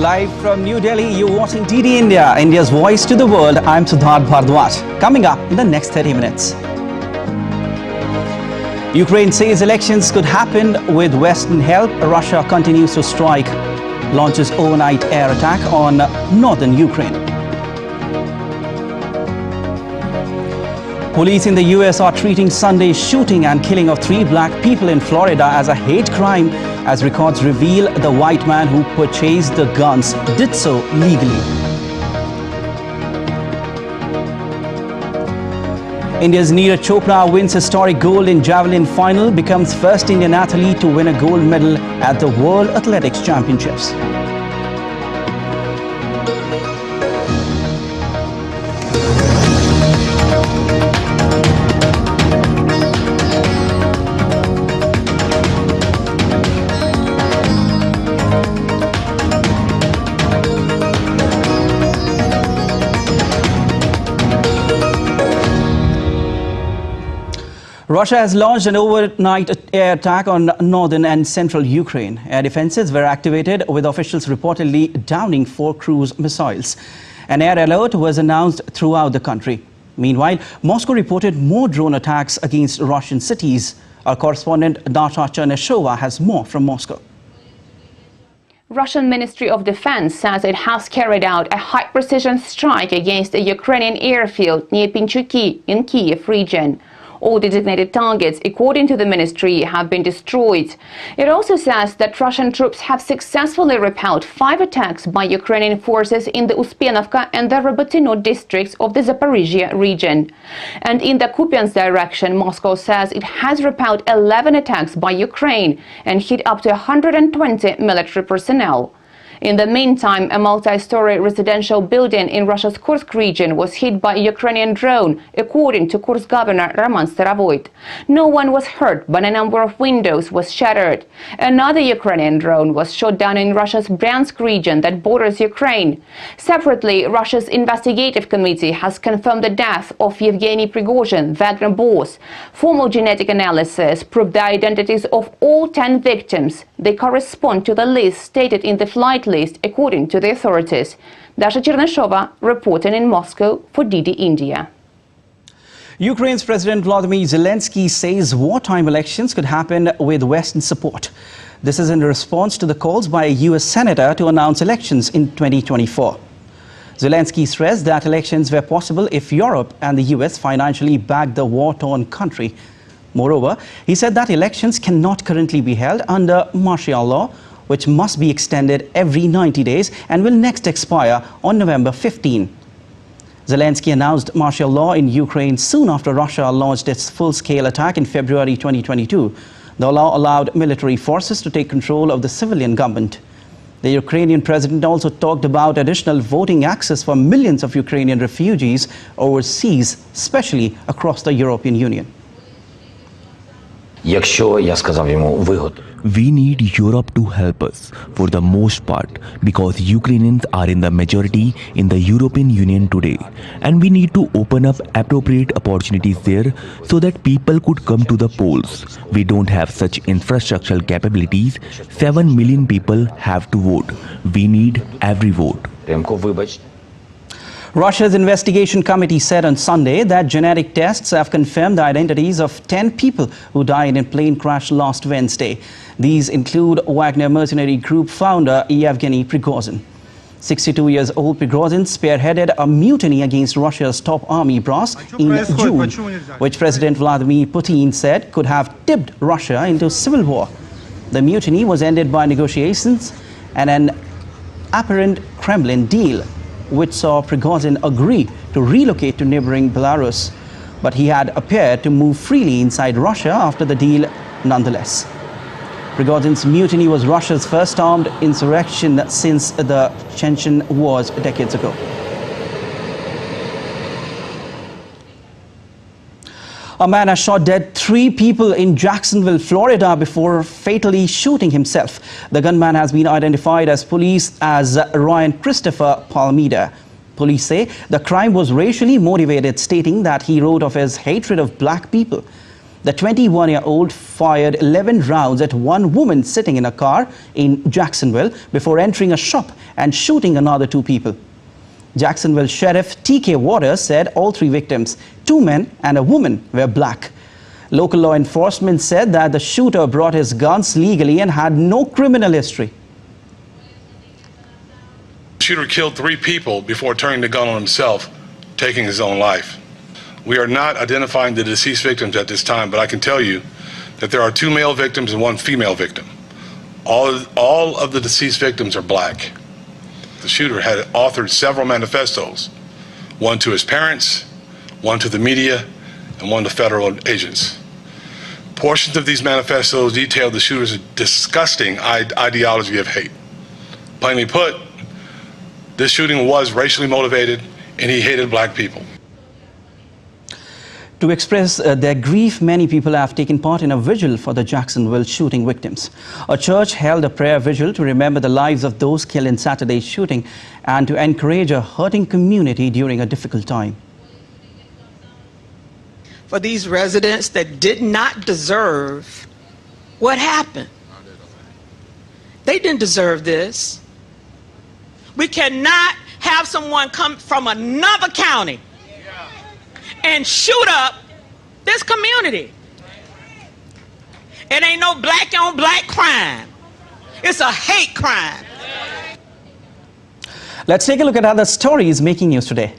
Live from New Delhi, you're watching DD India, India's voice to the world. I'm Siddharth Bhardwaj. Coming up in the next 30 minutes. Ukraine says elections could happen with Western help. Russia continues to strike, launches overnight air attack on northern Ukraine. Police in the US are treating Sunday's shooting and killing of 3 black people in Florida as a hate crime, as records reveal the white man who purchased the guns did so legally. India's Neeraj Chopra wins historic gold in javelin final, becomes first Indian athlete to win a gold medal at the World Athletics Championships. Russia has launched an overnight air attack on northern and central Ukraine. Air defenses were activated, with officials reportedly downing 4 cruise missiles. An air alert was announced throughout the country. Meanwhile, Moscow reported more drone attacks against Russian cities. Our correspondent Nasha Cherneshova has more from Moscow. Russian Ministry of Defense says it has carried out a high-precision strike against a Ukrainian airfield near Pinchuki in Kiev region. All designated targets, according to the ministry, have been destroyed. It also says that Russian troops have successfully repelled 5 attacks by Ukrainian forces in the Uspenovka and the Robotyno districts of the Zaporizhia region. And in the Kupiansk direction, Moscow says it has repelled 11 attacks by Ukraine and hit up to 120 military personnel. In the meantime, a multi-story residential building in Russia's Kursk region was hit by a Ukrainian drone, according to Kursk governor Roman Starovoyt. No one was hurt, but a number of windows was shattered. Another Ukrainian drone was shot down in Russia's Bryansk region that borders Ukraine. Separately, Russia's investigative committee has confirmed the death of Yevgeny Prigozhin, Wagner boss. Formal genetic analysis proved the identities of all 10 victims. They correspond to the list stated in the flight list, according to the authorities. Dasha Cherneshova reporting in Moscow for DD India. Ukraine's President Volodymyr Zelensky says wartime elections could happen with Western support. This is in response to the calls by a US senator to announce elections in 2024. Zelensky stressed that elections were possible if Europe and the US financially backed the war-torn country. Moreover, he said that elections cannot currently be held under martial law, which must be extended every 90 days and will next expire on November 15. Zelensky announced martial law in Ukraine soon after Russia launched its full-scale attack in February 2022. The law allowed military forces to take control of the civilian government. The Ukrainian president also talked about additional voting access for millions of Ukrainian refugees overseas, especially across the European Union. We need Europe to help us for the most part, because Ukrainians are in the majority in the European Union today, and we need to open up appropriate opportunities there so that people could come to the polls. We don't have such infrastructural capabilities. 7 million people have to vote. We need every vote. Russia's investigation committee said on Sunday that genetic tests have confirmed the identities of 10 people who died in plane crash last Wednesday. These include Wagner mercenary group founder Yevgeny Prigozhin. 62 years old Prigozhin spearheaded a mutiny against Russia's top army brass in June, which President Vladimir Putin said could have tipped Russia into civil war. The mutiny was ended by negotiations and an apparent Kremlin deal, which saw Prigozhin agree to relocate to neighboring Belarus. But he had appeared to move freely inside Russia after the deal nonetheless. Prigozhin's mutiny was Russia's first armed insurrection since the Chechen wars decades ago. A man has shot dead 3 people in Jacksonville, Florida, before fatally shooting himself. The gunman has been identified as police as Ryan Christopher Palmeda. Police say the crime was racially motivated, stating that he wrote of his hatred of black people. The 21-year-old fired 11 rounds at one woman sitting in a car in Jacksonville before entering a shop and shooting another 2 people. Jacksonville Sheriff T.K. Waters said all 3 victims, 2 men and a woman, were black. Local law enforcement said that the shooter brought his guns legally and had no criminal history. The shooter killed 3 people before turning the gun on himself, taking his own life. We are not identifying the deceased victims at this time, but I can tell you that there are 2 male victims and 1 female victim. All of the deceased victims are black. The shooter had authored several manifestos, one to his parents, one to the media, and one to federal agents. Portions of these manifestos detailed the shooter's disgusting ideology of hate. Plainly put, this shooting was racially motivated and he hated black people. To express their grief, many people have taken part in a vigil for the Jacksonville shooting victims. A church held a prayer vigil to remember the lives of those killed in Saturday's shooting and to encourage a hurting community during a difficult time. For these residents that did not deserve what happened. They didn't deserve this. We cannot have someone come from another county and shoot up this community. It ain't no black on black crime. It's a hate crime. Let's take a look at other stories making news today.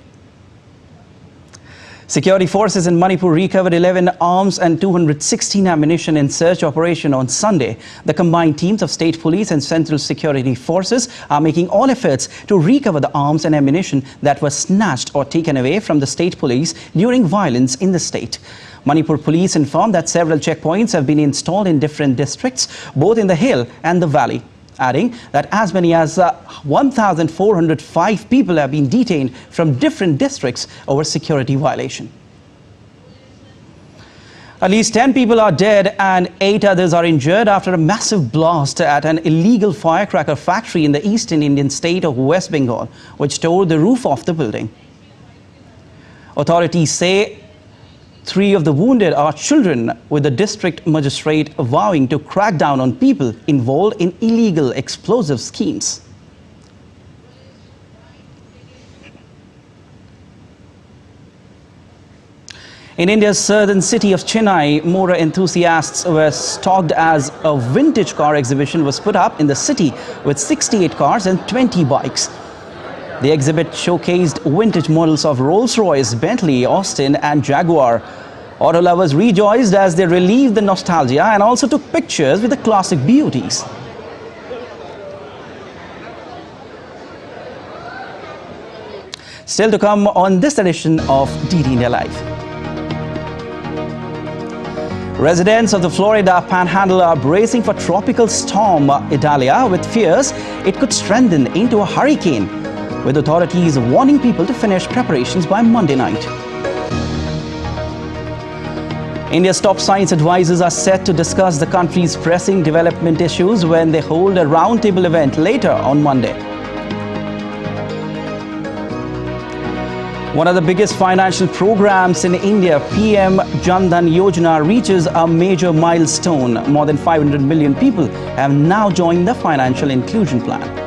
Security forces in Manipur recovered 11 arms and 216 ammunition in search operation on Sunday. The combined teams of state police and central security forces are making all efforts to recover the arms and ammunition that were snatched or taken away from the state police during violence in the state. Manipur police informed that several checkpoints have been installed in different districts, both in the hill and the valley, adding that as many as 1,405 people have been detained from different districts over security violation. At least 10 people are dead and 8 others are injured after a massive blast at an illegal firecracker factory in the eastern Indian state of West Bengal, which tore the roof off the building. Authorities say 3 of the wounded are children, with the district magistrate vowing to crack down on people involved in illegal explosive schemes. In India's southern city of Chennai, motor enthusiasts were stalked as a vintage car exhibition was put up in the city with 68 cars and 20 bikes. The exhibit showcased vintage models of Rolls-Royce, Bentley, Austin and Jaguar. Auto lovers rejoiced as they relived the nostalgia and also took pictures with the classic beauties. Still to come on this edition of DD India Live. Residents of the Florida Panhandle are bracing for tropical storm Idalia with fears it could strengthen into a hurricane, with authorities warning people to finish preparations by Monday night. India's top science advisors are set to discuss the country's pressing development issues when they hold a roundtable event later on Monday. One of the biggest financial programs in India, PM Jan Dhan Yojana, reaches a major milestone. More than 500 million people have now joined the financial inclusion plan.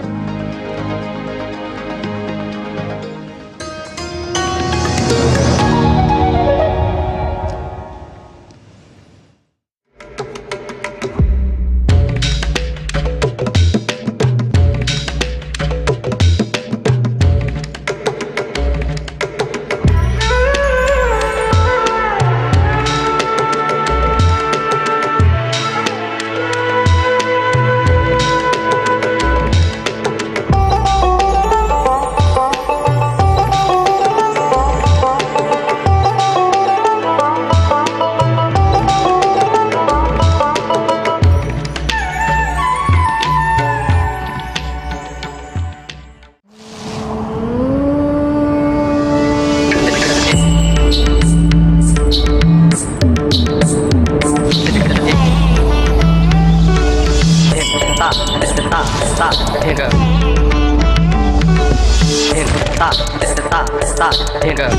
Take a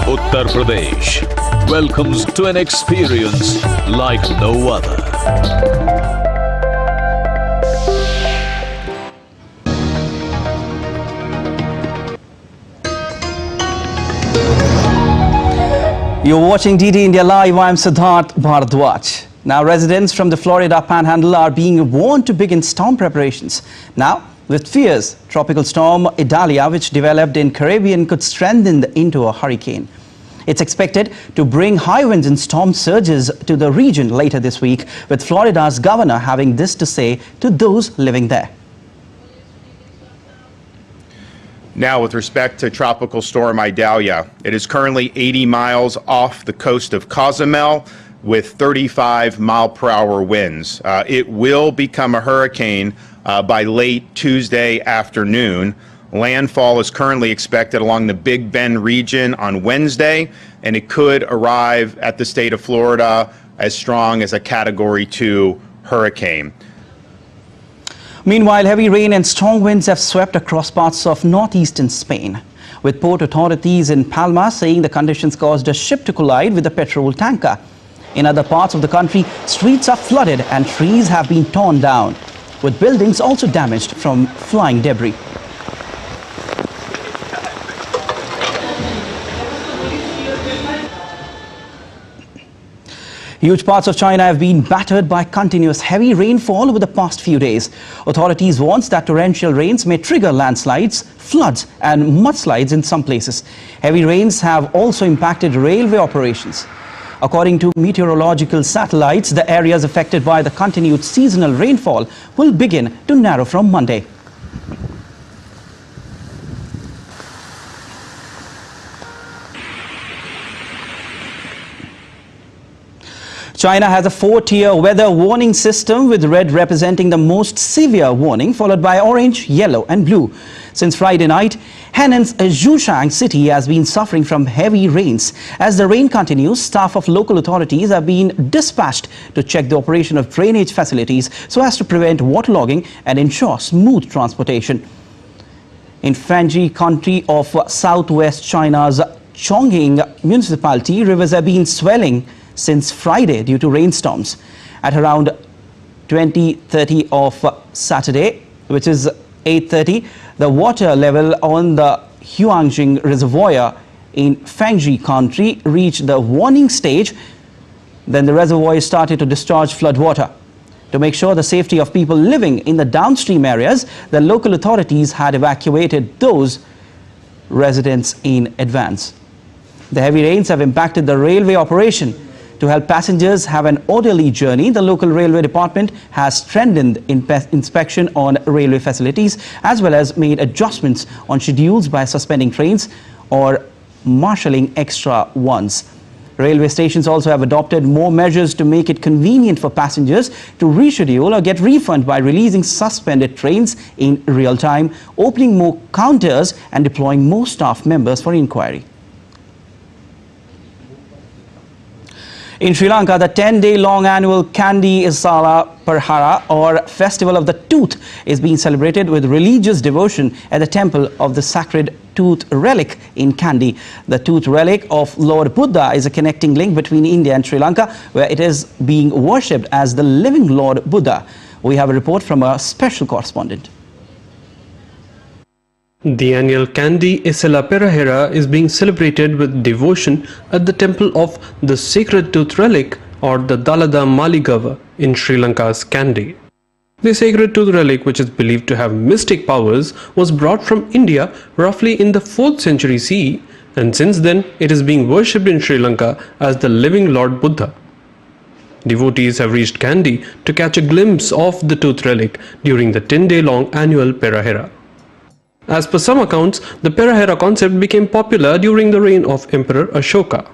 Uttar Pradesh welcomes to an experience like no other. You're watching DD India Live. I'm Siddharth Bharadwaj. Now, residents from the Florida Panhandle are being warned to begin storm preparations. Now, with fears, tropical storm Idalia, which developed in Caribbean, could strengthen into a hurricane. It's expected to bring high winds and storm surges to the region later this week, with Florida's governor having this to say to those living there. Now, with respect to Tropical Storm Idalia, it is currently 80 miles off the coast of Cozumel with 35-mile-per-hour winds. It will become a hurricane by late Tuesday afternoon. Landfall is currently expected along the Big Bend region on Wednesday, and it could arrive at the state of Florida as strong as a Category 2 hurricane. Meanwhile, heavy rain and strong winds have swept across parts of northeastern Spain, with port authorities in Palma saying the conditions caused a ship to collide with a petrol tanker. In other parts of the country, streets are flooded and trees have been torn down, with buildings also damaged from flying debris. Huge parts of China have been battered by continuous heavy rainfall over the past few days. Authorities warn that torrential rains may trigger landslides, floods and mudslides in some places. Heavy rains have also impacted railway operations. According to meteorological satellites, the areas affected by the continued seasonal rainfall will begin to narrow from Monday. China has a 4-tier weather warning system, with red representing the most severe warning, followed by orange, yellow and blue. Since Friday night, Hennan's Zhoushan city has been suffering from heavy rains. As the rain continues, staff of local authorities have been dispatched to check the operation of drainage facilities so as to prevent waterlogging and ensure smooth transportation. In Fengji county of southwest China's Chongqing municipality, rivers have been swelling since Friday due to rainstorms. At around 20:30 of Saturday, which is 8:30, the water level on the Huangjing Reservoir in Fengji County reached the warning stage. Then the reservoir started to discharge flood water. To make sure the safety of people living in the downstream areas, the local authorities had evacuated those residents in advance. The heavy rains have impacted the railway operation. To help passengers have an orderly journey, the local railway department has strengthened inspection on railway facilities, as well as made adjustments on schedules by suspending trains or marshalling extra ones. Railway stations also have adopted more measures to make it convenient for passengers to reschedule or get refund by releasing suspended trains in real time, opening more counters and deploying more staff members for inquiry. In Sri Lanka, the 10-day-long annual Kandi Isala Perhara, or Festival of the Tooth, is being celebrated with religious devotion at the temple of the sacred tooth relic in Kandy. The tooth relic of Lord Buddha is a connecting link between India and Sri Lanka, where it is being worshipped as the living Lord Buddha. We have a report from a special correspondent. The annual Candi Isela Perahera is being celebrated with devotion at the temple of the Sacred Tooth Relic or the Dalada Maligava in Sri Lanka's Kandy. The Sacred Tooth Relic, which is believed to have mystic powers, was brought from India roughly in the 4th century CE, and since then it is being worshipped in Sri Lanka as the living Lord Buddha. Devotees have reached Kandy to catch a glimpse of the tooth relic during the 10-day-long annual Perahera. As per some accounts, the Perahera concept became popular during the reign of Emperor Ashoka.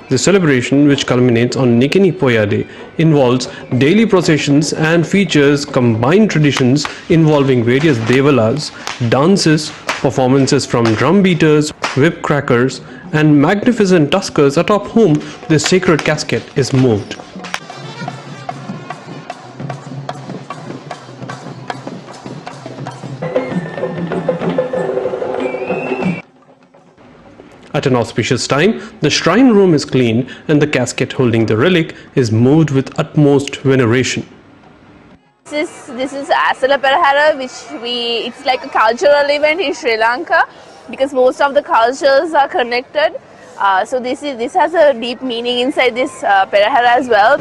The celebration, which culminates on Nikini Poya Day, involves daily processions and features combined traditions involving various devalas, dances, performances from drum beaters, whip crackers, and magnificent tuskers atop whom the sacred casket is moved. At an auspicious time, the shrine room is cleaned and the casket holding the relic is moved with utmost veneration. This is Isela Perahera, it's like a cultural event in Sri Lanka because most of the cultures are connected. So this has a deep meaning inside this Perahera as well.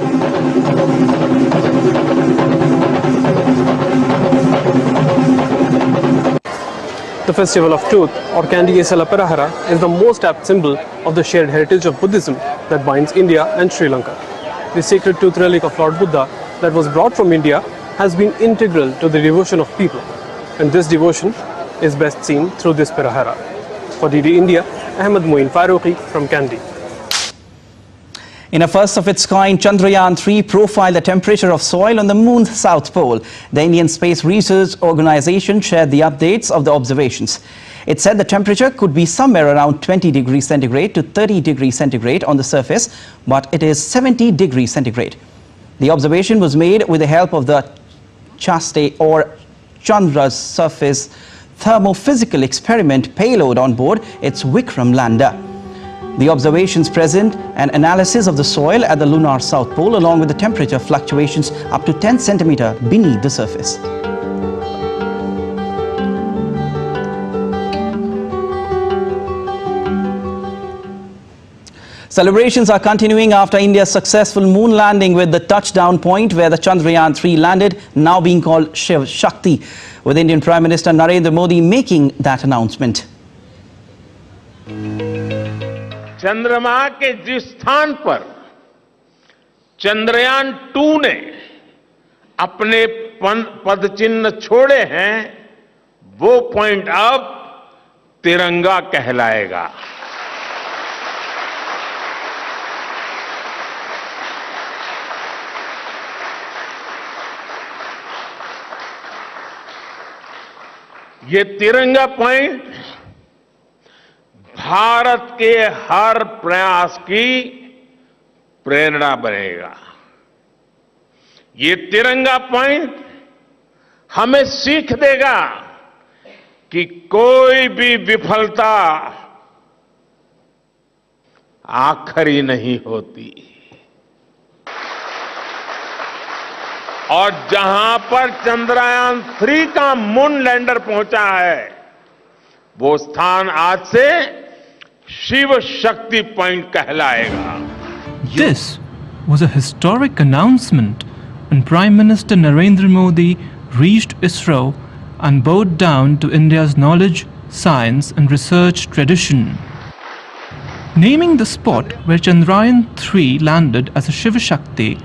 The Festival of Tooth, or Candi Isela Perahera, is the most apt symbol of the shared heritage of Buddhism that binds India and Sri Lanka. The sacred tooth relic of Lord Buddha that was brought from India has been integral to the devotion of people, and this devotion is best seen through this Perahera. For DD India, Ahmed Moin Faruqi from Kandy. In a first of its kind, Chandrayaan-3 profiled the temperature of soil on the moon's south pole. The Indian Space Research Organisation shared the updates of the observations. It said the temperature could be somewhere around 20 degrees centigrade to 30 degrees centigrade on the surface, but it is 70 degrees centigrade. The observation was made with the help of the Chaste or Chandra's surface thermophysical experiment payload on board its Vikram lander. The observations present an analysis of the soil at the lunar south pole along with the temperature fluctuations up to 10 centimeters beneath the surface. Celebrations are continuing after India's successful moon landing with the touchdown point where the Chandrayaan-3 landed, now being called Shiv Shakti, with Indian Prime Minister Narendra Modi making that announcement. चंद्रमा के जिस स्थान पर चंद्रयान 2 ने अपने पदचिन्ह छोड़े हैं, वो पॉइंट अब तिरंगा कहलाएगा। ये तिरंगा पॉइंट भारत के हर प्रयास की प्रेरणा बनेगा। ये तिरंगा पॉइंट हमें सीख देगा कि कोई भी विफलता आखिरी नहीं होती और जहां पर चंद्रयान 3 का मून लैंडर पहुंचा है, वो स्थान आज से शिव शक्ति पॉइंट कहलाएगा। This was a historic announcement when Prime Minister Narendra Modi reached ISRO and bowed down to India's knowledge, science and research tradition. Naming the spot where Chandrayaan-3 landed as a Shiva Shakti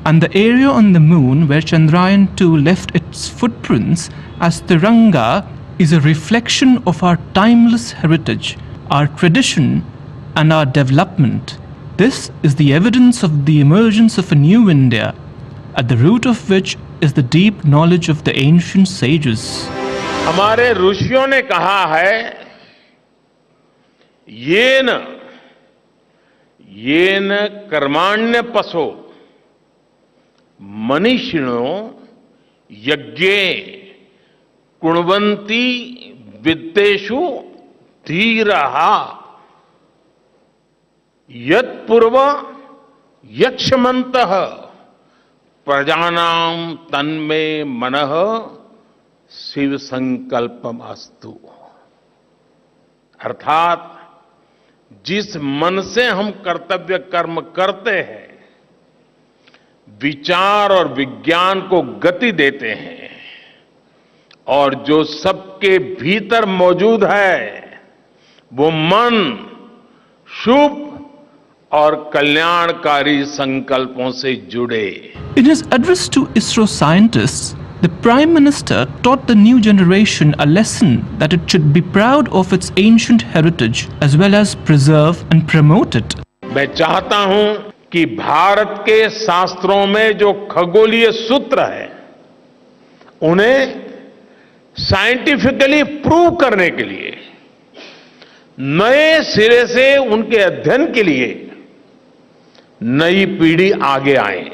and the area on the moon where Chandrayaan-2 left its footprints as Tiranga is a reflection of our timeless heritage, our tradition and our development. This is the evidence of the emergence of a new India, at the root of which is the deep knowledge of the ancient sages. हमारे ऋषियों ने कहा है, येन कर्माण्य पशो मनीषिणो यज्ञे कुण्वन्ति विद्येषु धीरः यत्पूर्व यक्षमन्तः प्रजानां तन्मे मनः शिव संकल्पम अस्तु। अर्थात जिस मन से हम कर्तव्य कर्म करते हैं, विचार और विज्ञान को गति देते हैं और जो सबके भीतर मौजूद है, वो मन शुभ और कल्याणकारी संकल्पों से जुड़े। In his address to ISRO scientists, the Prime Minister taught the new generation a lesson that it should be proud of its ancient heritage as well as preserve and promote it. मैं चाहता हूं कि भारत के शास्त्रों में जो खगोलीय सूत्र है, उन्हें साइंटिफिकली प्रूव करने के लिए, नए सिरे से उनके अध्ययन के लिए नई पीढ़ी आगे आए।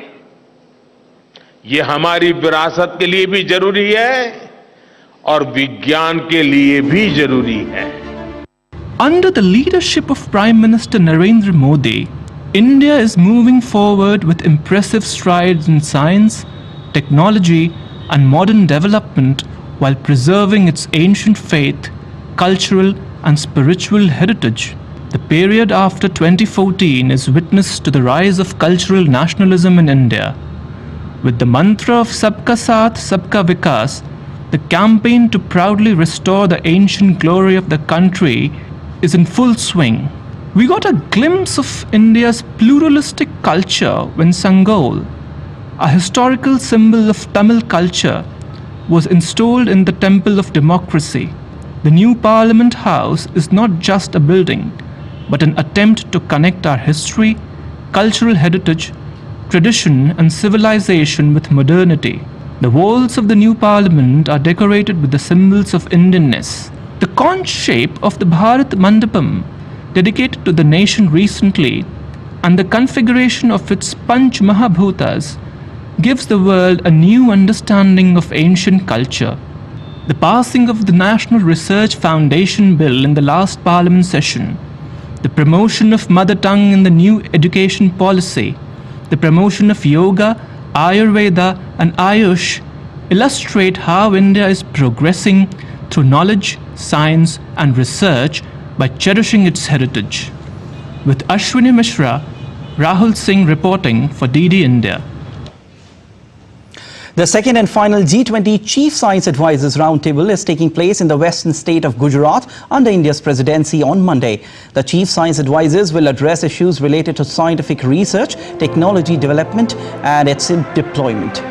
ये हमारी विरासत के लिए भी जरूरी है और विज्ञान के लिए भी जरूरी है। Under the leadership of Prime Minister Narendra Modi, India is moving forward with impressive strides in science, technology, and modern development while preserving its ancient faith, cultural, and spiritual heritage. The period after 2014 is witness to the rise of cultural nationalism in India. With the mantra of Sabka Saath, Sabka Vikas, the campaign to proudly restore the ancient glory of the country is in full swing. We got a glimpse of India's pluralistic culture when Sangol, a historical symbol of Tamil culture, was installed in the Temple of Democracy. The new Parliament House is not just a building, but an attempt to connect our history, cultural heritage, tradition and civilization with modernity. The walls of the new parliament are decorated with the symbols of Indianness. The conch shape of the Bharat Mandapam, dedicated to the nation recently, and the configuration of its Panch Mahabhutas gives the world a new understanding of ancient culture. The passing of the National Research Foundation Bill in the last Parliament session, the promotion of mother tongue in the new education policy, the promotion of yoga, Ayurveda and Ayush illustrate how India is progressing through knowledge, science and research by cherishing its heritage. With Ashwini Mishra, Rahul Singh reporting for DD India. The second and final G20 Chief Science Advisors Roundtable is taking place in the western state of Gujarat under India's presidency on Monday. The Chief Science Advisors will address issues related to scientific research, technology development and its deployment.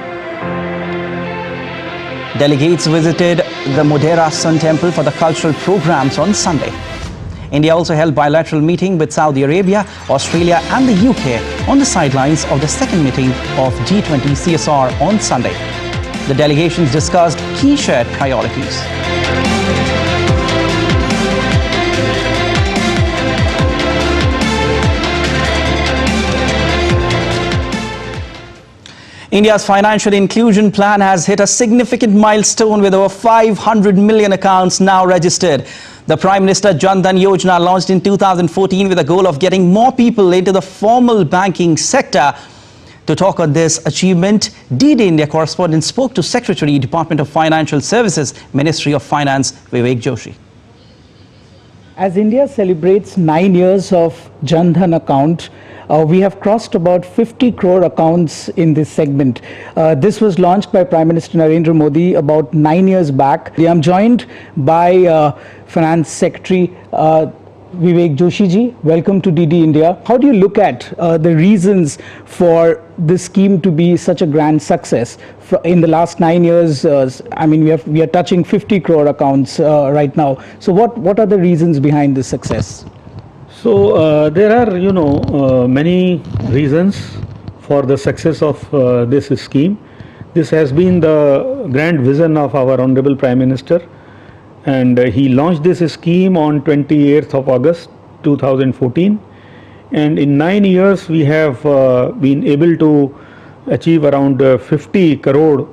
Delegates visited the Modhera Sun Temple for the cultural programs on Sunday. India also held bilateral meeting with Saudi Arabia, Australia and the UK on the sidelines of the second meeting of G20 CSR on Sunday. The delegations discussed key shared priorities. India's financial inclusion plan has hit a significant milestone with over 500 million accounts now registered. The Prime Minister Jan Dhan Yojana, launched in 2014 with the goal of getting more people into the formal banking sector. To talk on this achievement, DD India correspondent spoke to Secretary, Department of Financial Services, Ministry of Finance, Vivek Joshi. As India celebrates 9 years of Jan Dhan account, we have crossed about 50 crore accounts in this segment. This was launched by Prime Minister Narendra Modi about 9 years back. I am joined by Finance Secretary Vivek Joshi ji. Welcome to DD India. How do you look at the reasons for this scheme to be such a grand success? In the last 9 years, I mean, we are touching 50 crore accounts right now. So what are the reasons behind this success? So there are, many reasons for the success of this scheme. This has been the grand vision of our Honorable Prime Minister, and he launched this scheme on 28th of August 2014. And in 9 years, we have been able to achieve around 50 crore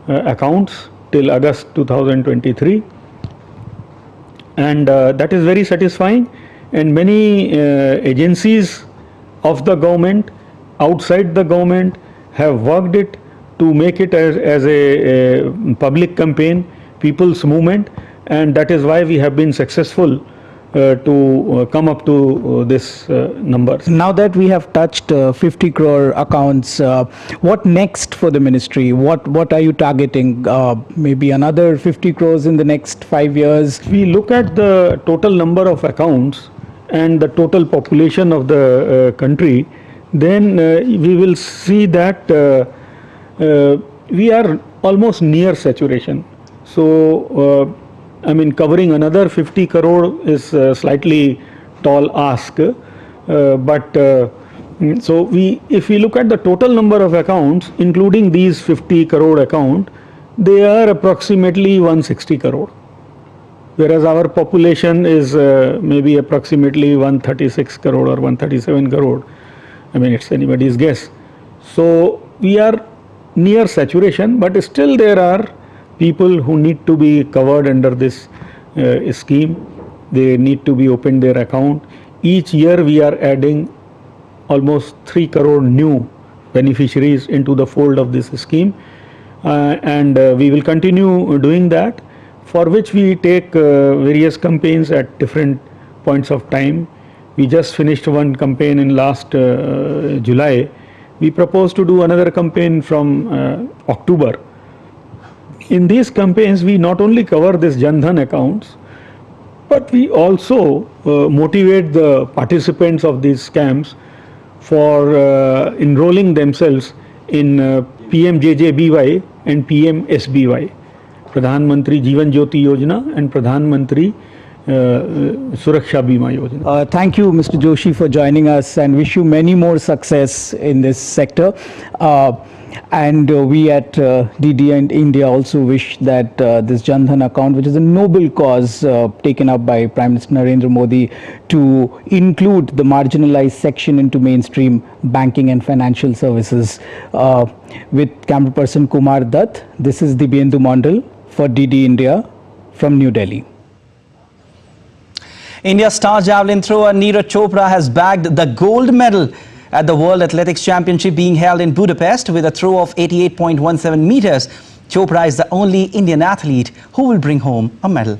accounts till August 2023. And that is very satisfying. And many agencies of the government, outside the government, have worked it to make it as a public campaign. people's movement, and that is why we have been successful to come up to this numbers. Now that we have touched 50 crore accounts, what next for the ministry? What are you targeting? Maybe another 50 crores in the next 5 years? We look at the total number of accounts and the total population of the country, then we will see that we are almost near saturation. So covering another 50 crore is slightly tall ask, so if we look at the total number of accounts, including these 50 crore account, they are approximately 160 crore, whereas our population is maybe approximately 136 crore or 137 crore. It's anybody's guess. So we are near saturation, but still there are people who need to be covered under this scheme. They need to be opened their account. Each year we are adding almost 3 crore new beneficiaries into the fold of this scheme, and we will continue doing that, for which we take various campaigns at different points of time. We just finished one campaign in last July. We propose to do another campaign from October. In these campaigns, we not only cover this Jan Dhan accounts, but we also motivate the participants of these scams for enrolling themselves in PMJJBY and PMSBY, Pradhan Mantri Jeevan Jyoti Yojana and Pradhan Mantri Suraksha Bima Yojana. Thank you, Mr. Joshi, for joining us, and wish you many more success in this sector. And we at DD and India also wish that this Jan Dhan account, which is a noble cause taken up by Prime Minister Narendra Modi to include the marginalized section into mainstream banking and financial services. With camera person Kumar Dutt, this is Dibyendu Mondal for DD India from New Delhi. India's star javelin thrower Neeraj Chopra has bagged the gold medal at the World Athletics Championship being held in Budapest with a throw of 88.17 meters. Chopra is the only Indian athlete who will bring home a medal.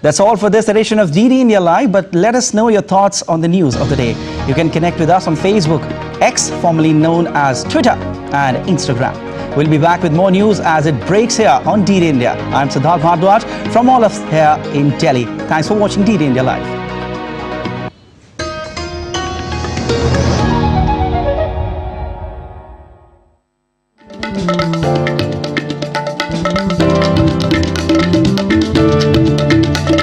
That's all for this edition of DD India Live, but let us know your thoughts on the news of the day. You can connect with us on Facebook, X, formerly known as Twitter, and Instagram. We'll be back with more news as it breaks here on DD India. I'm Siddharth Bhardwaj from all of us here in Delhi. Thanks for watching DD India Live.